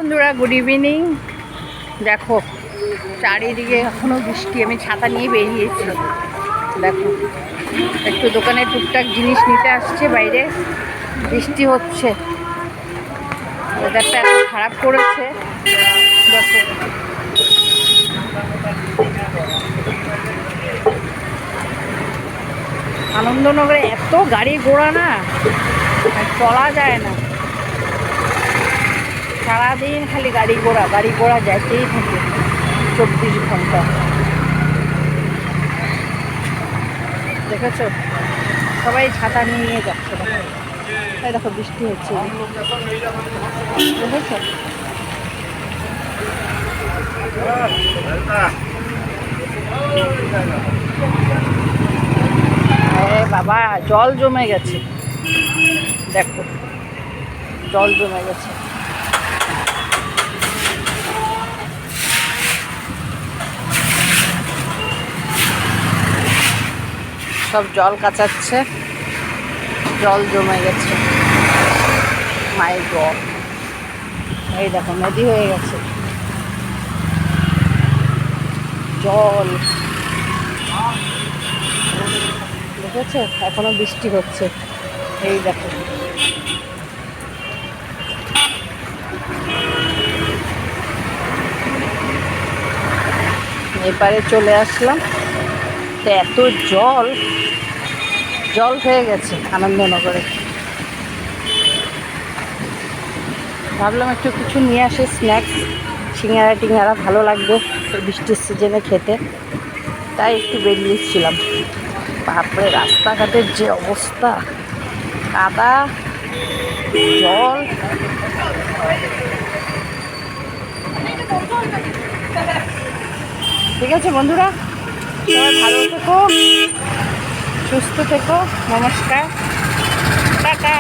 বন্ধুরা, good evening. দেখো চারিদিকে এখনো বৃষ্টি। আমি ছাতা নিয়ে বেরিয়েছি। দেখো একটু দোকানে টুকটাক জিনিস নিতে আসছে, বাইরে বৃষ্টি হচ্ছে। ওয়েদারটা এত খারাপ করেছে। দেখো আনন্দনগরে এত গাড়ি ঘোড়া না, চলা যায় না। সারাদিন খালি গাড়ি ঘোড়া যাইতেই থাকে 24 ঘন্টা। দেখেছো সবাই ছাতা নিয়ে যাচ্ছে। দেখো দেখো বৃষ্টি হচ্ছে, দেখেছো? আরে বাবা, জল জমে গেছে। দেখো জল জমে গেছে। সব জল কাচাচ্ছে, জল জমে গেছে। মাই গড, এই দেখো নদী হয়ে গেছে জল। দেখেছো এখনো বৃষ্টি হচ্ছে। এই দেখো এপারে চলে আসলাম, তো এত জল জল হয়ে গেছে আনন্দনগরে। ভাবলাম একটু কিছু নিয়ে আসে, স্ন্যাক্স, সিঙ্গারা টিঙ্গারা ভালো লাগবে বৃষ্টির সিজনে খেতে, তাই একটু বেরিয়েছিলাম। তারপরে রাস্তাঘাটের যে অবস্থা, কাদা জল। ঠিক আছে বন্ধুরা, সবাই ভালো থেকো, সুস্থ থেকো, নমস্কার, টাটা।